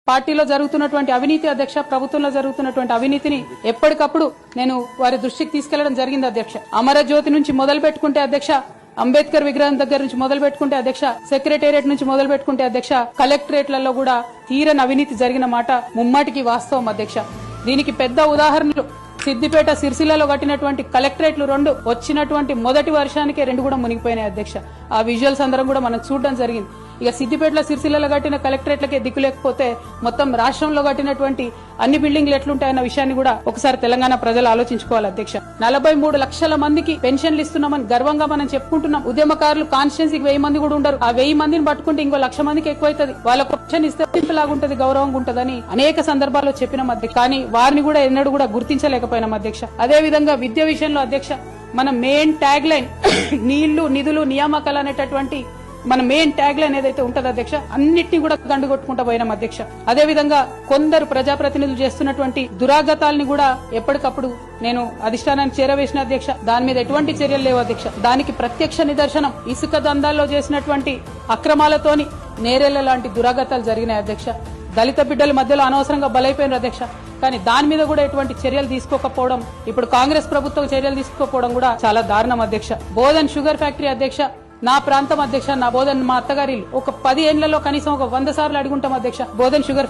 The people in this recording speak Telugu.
పార్టీలో జరుగుతున్నటువంటి అవినీతి అధ్యక్ష, ప్రభుత్వంలో జరుగుతున్నటువంటి అవినీతిని ఎప్పటికప్పుడు నేను వారి దృష్టికి తీసుకెళ్లడం జరిగింది అధ్యక్ష. అమరజ్యోతి నుంచి మొదలు పెట్టుకుంటే అధ్యక్ష, అంబేద్కర్ విగ్రహం దగ్గర నుంచి మొదలు పెట్టుకుంటే అధ్యక్ష, సెక్రటేరియట్ నుంచి మొదలు పెట్టుకుంటే అధ్యక్ష, కలెక్టరేట్లలో కూడా తీరని అవినీతి జరిగిన మాట ముమ్మాటికి వాస్తవం అధ్యక్ష. దీనికి పెద్ద ఉదాహరణలు సిద్దిపేట సిరిసిల్లలో కట్టినటువంటి కలెక్టరేట్లు 2 వచ్చినటువంటి మొదటి వర్షానికే 2 కూడా మునిగిపోయినాయి అధ్యక్ష. ఆ విజువల్స్ అందరం కూడా మనం చూడడం జరిగింది. ఇక సిద్దిపేటలో సిరిసిల్లలో కట్టిన కలెక్టరేట్లకే దిక్కు లేకపోతే మొత్తం రాష్ట్రంలో కట్టినటువంటి అన్ని బిల్డింగ్లు ఎట్లుంటాయన్న విషయాన్ని కూడా ఒకసారి తెలంగాణ ప్రజలు ఆలోచించుకోవాలి అధ్యక్ష. 43 లక్షల మందికి పెన్షన్లు ఇస్తున్నామని గర్వంగా మనం చెప్పుకుంటున్నాం. ఉద్యమకారులు కాన్స్టిట్యున్సీకి 1000 మంది కూడా ఉండరు. ఆ 1000 మందిని పట్టుకుంటే ఇంకో 1,00,000 మందికి ఎక్కువైతుంది. వాళ్ళకు పెన్షన్ ఇస్తే లాగుంటది, గౌరవంగా ఉంటదని అనేక సందర్భాల్లో చెప్పినాం అధ్యక్ష. కానీ వారిని కూడా ఎన్నడూ కూడా గుర్తించలేకపోయినాం అధ్యక్ష. అదే విధంగా విద్య విషయంలో అధ్యక్ష, మన మెయిన్ ట్యాగ్ లైన్ నీళ్లు నిధులు నియామకాలు అనేటటువంటి మన మెయిన్ ట్యాగ్ లైన్ ఏదైతే ఉంటుందో అధ్యక్ష, అన్నిటినీ కూడా గండుగొట్టుకుంటూ పోయినాం అధ్యక్ష. అదే విధంగా కొందరు ప్రజాప్రతినిధులు చేస్తున్నటువంటి దురాగతాల్ని కూడా ఎప్పటికప్పుడు నేను అధిష్టానానికి చేరవేసిన అధ్యక్ష. దాని మీద ఎటువంటి చర్యలు లేవు అధ్యక్ష. దానికి ప్రత్యక్ష నిదర్శనం ఇసుక దందాల్లో చేసినటువంటి అక్రమాలతోని నేరేళ్ల లాంటి దురాగతాలు జరిగినాయి అధ్యక్ష. దళిత బిడ్డల మధ్యలో అనవసరంగా బలైపోయినారు అధ్యక్ష. కానీ దాని మీద కూడా ఎటువంటి చర్యలు తీసుకోకపోవడం, ఇప్పుడు కాంగ్రెస్ ప్రభుత్వం చర్యలు తీసుకోకపోవడం కూడా చాలా దారుణం అధ్యక్ష. బోధన్ షుగర్ ఫ్యాక్టరీ అధ్యక్ష, నా ప్రాంతం అధ్యక్ష, నా బోధన్ మా అత్తగారి ఒక 10 ఏళ్లలో కనీసం ఒక 100 సార్లు అడుగుంటాం అధ్యక్ష. బోధన్ షుగర్